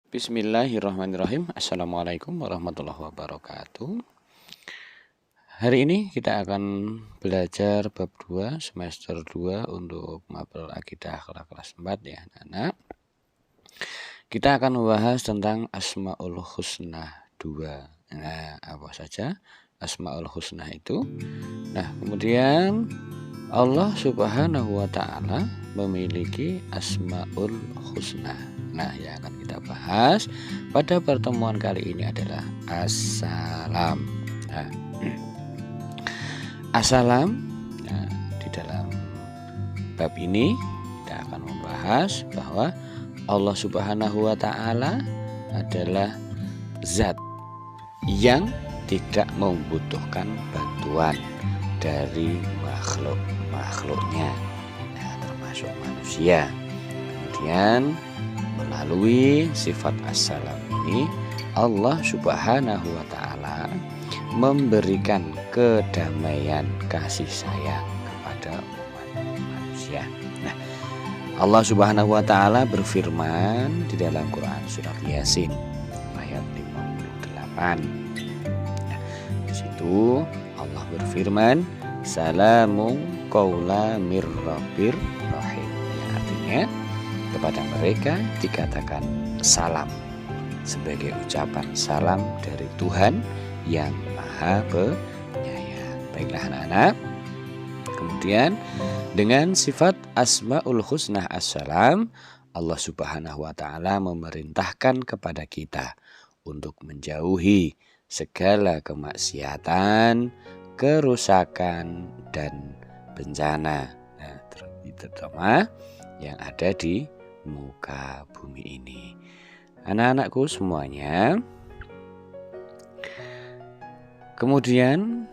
Bismillahirrahmanirrahim. Assalamualaikum warahmatullahi wabarakatuh. Hari ini kita akan belajar bab 2 semester 2 untuk mapel akidah kelas 4 ya anak-anak. Kita akan membahas tentang Asmaul Husna 2. Nah, apa saja Asmaul Husna itu? Nah, kemudian Allah Subhanahu wa taala memiliki Asmaul Husna. Nah, yang akan kita bahas pada pertemuan kali ini adalah As-Salam. Nah, As-Salam, nah, di dalam bab ini kita akan membahas bahwa Allah Subhanahu wa taala adalah zat yang tidak membutuhkan bantuan dari makhluknya, nah, termasuk manusia. Kemudian melalui sifat as-salam ini Allah Subhanahu wa taala memberikan kedamaian kasih sayang kepada umat manusia. Nah, Allah Subhanahu wa taala berfirman di dalam Quran surat Yasin ayat 58. Nah, di situ Allah berfirman, "Salamun qaula mir rabbir rahim." Yang artinya kepada mereka dikatakan salam sebagai ucapan salam dari Tuhan yang Maha Penyayang. Baiklah anak-anak. Kemudian dengan sifat Asmaul Husna As-Salam, Allah Subhanahu wa taala memerintahkan kepada kita untuk menjauhi segala kemaksiatan, kerusakan dan bencana. Nah, terutama yang ada di muka bumi ini. Anak-anakku semuanya. Kemudian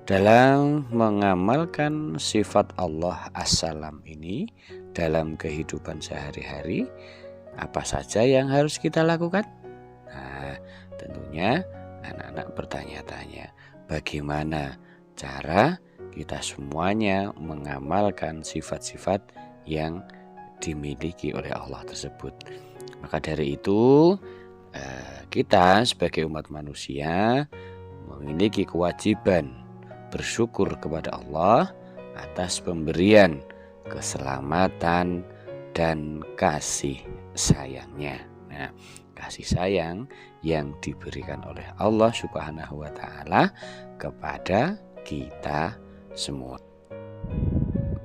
dalam mengamalkan sifat Allah As-Salam ini dalam kehidupan sehari-hari, apa saja yang harus kita lakukan? Nah, tentunya anak-anak bertanya-tanya, bagaimana cara kita semuanya mengamalkan sifat-sifat yang dimiliki oleh Allah tersebut. Maka dari itu kita sebagai umat manusia memiliki kewajiban bersyukur kepada Allah atas pemberian keselamatan dan kasih sayangnya. Nah, kasih sayang yang diberikan oleh Allah Subhanahu wa taala kepada kita semua.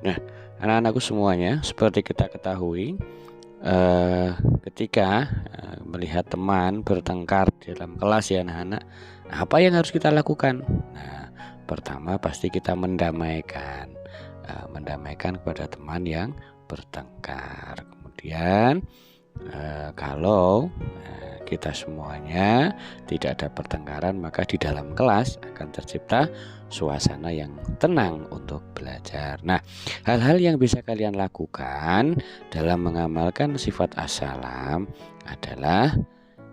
Nah, anak-anakku semuanya, seperti kita ketahui, ketika melihat teman bertengkar di dalam kelas ya anak-anak, apa yang harus kita lakukan? Nah, pertama pasti kita mendamaikan kepada teman yang bertengkar. Kemudian kalau kita semuanya tidak ada pertengkaran, maka di dalam kelas akan tercipta suasana yang tenang untuk belajar. Nah, hal-hal yang bisa kalian lakukan dalam mengamalkan sifat as-salam adalah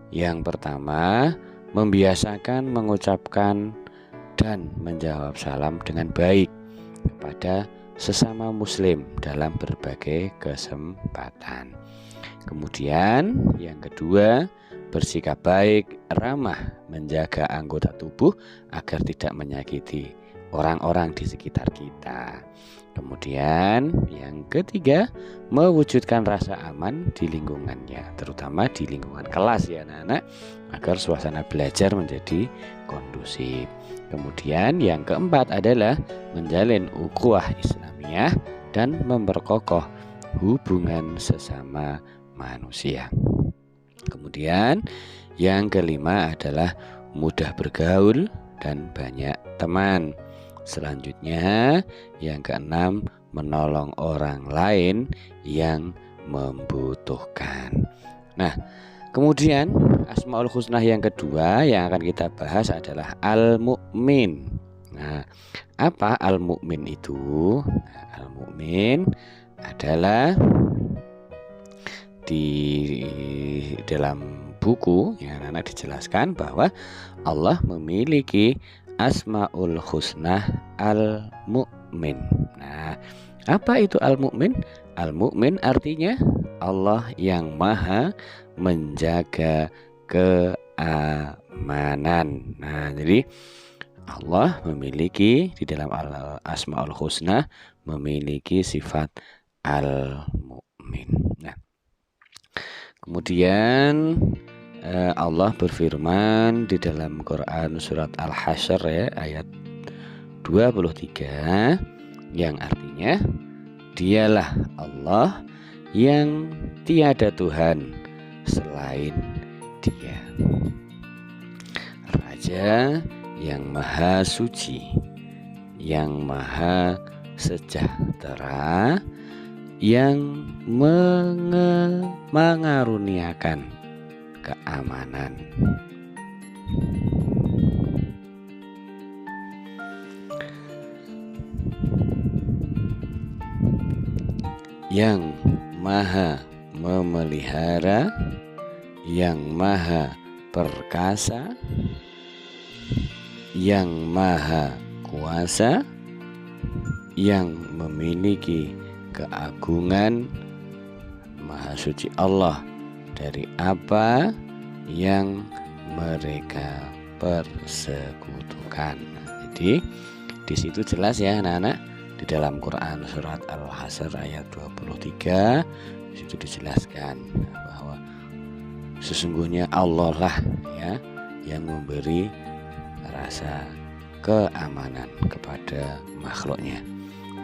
yang pertama, membiasakan mengucapkan dan menjawab salam dengan baik kepada sesama muslim dalam berbagai kesempatan. Kemudian yang kedua, bersikap baik, ramah, menjaga anggota tubuh agar tidak menyakiti orang-orang di sekitar kita. Kemudian yang ketiga, mewujudkan rasa aman di lingkungannya, terutama di lingkungan kelas ya anak-anak, agar suasana belajar menjadi kondusif. Kemudian yang keempat adalah menjalin ukhuwah Islamiyah dan memperkokoh hubungan sesama manusia. Kemudian yang kelima adalah mudah bergaul dan banyak teman. Selanjutnya yang keenam, menolong orang lain yang membutuhkan. Nah, kemudian Asmaul Husna yang kedua yang akan kita bahas adalah Al-Mu'min. Nah, apa Al-Mu'min itu? Nah, Al-Mu'min adalah di dalam buku yang anak dijelaskan bahwa Allah memiliki Asmaul Husna Al-Mu'min. Nah, Apa itu al-mu'min? Al-mu'min artinya Allah yang maha menjaga keamanan. Nah, jadi Allah memiliki di dalam Asmaul Husna memiliki sifat al-mu'min. Nah, kemudian Allah berfirman di dalam Quran surat Al-Hasyr ya, ayat 23 yang artinya dialah Allah yang tiada Tuhan selain Dia, Raja yang maha suci, yang maha sejahtera, yang mengaruniakan keamanan. Yang maha memelihara, yang maha perkasa, yang maha kuasa, yang memiliki keagungan. Maha suci Allah dari apa yang mereka persekutukan. Jadi di situ jelas ya anak-anak, di dalam Quran surat Al-Hasyr ayat 23 itu dijelaskan bahwa sesungguhnya Allah lah ya yang memberi rasa keamanan kepada makhluknya.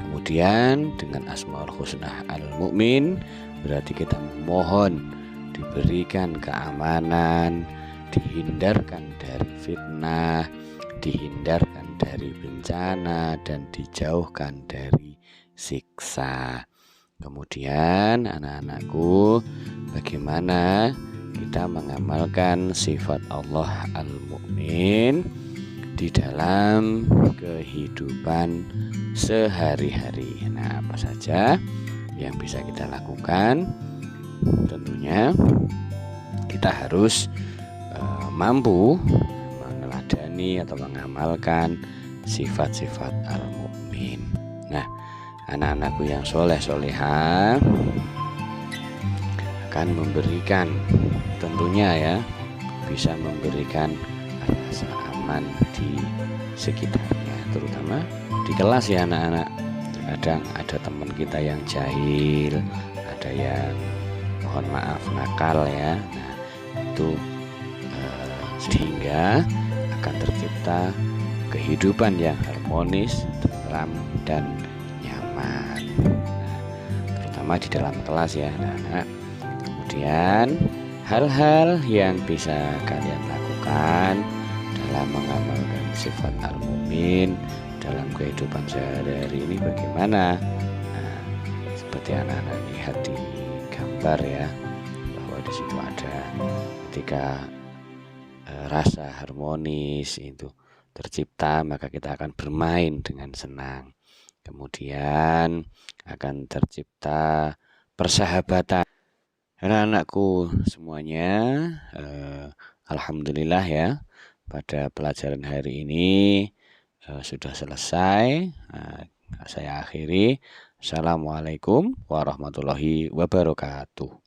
Kemudian dengan Asmaul Husna Al-Mu'min berarti kita memohon diberikan keamanan, dihindarkan dari fitnah, dihindarkan dari bencana, dan dijauhkan dari siksa. Kemudian anak-anakku, bagaimana kita mengamalkan sifat Allah Al-Mu'min di dalam kehidupan sehari-hari? Nah, apa saja yang bisa kita lakukan? Tentunya kita harus mampu meneladani atau mengamalkan sifat-sifat al-mu'min. Nah, anak-anakku yang soleh-solehah akan memberikan, tentunya ya, bisa memberikan rasa aman di sekitarnya, terutama di kelas ya anak-anak. Terkadang ada teman kita yang jahil, ada yang mohon maaf nakal ya. Nah, itu sehingga akan tercipta kehidupan yang harmonis, tenteram, dan nyaman. Nah, terutama di dalam kelas ya anak-anak. Kemudian hal-hal yang bisa kalian lakukan dalam mengamalkan sifat al-mu'min dalam kehidupan sehari-hari ini bagaimana? Nah, seperti anak-anak lihat di gambar ya, bahwa di situ ada ketika rasa harmonis itu tercipta, maka kita akan bermain dengan senang. Kemudian akan tercipta persahabatan. Anak-anakku semuanya, alhamdulillah ya, pada pelajaran hari ini sudah selesai. Saya akhiri. Assalamualaikum warahmatullahi wabarakatuh.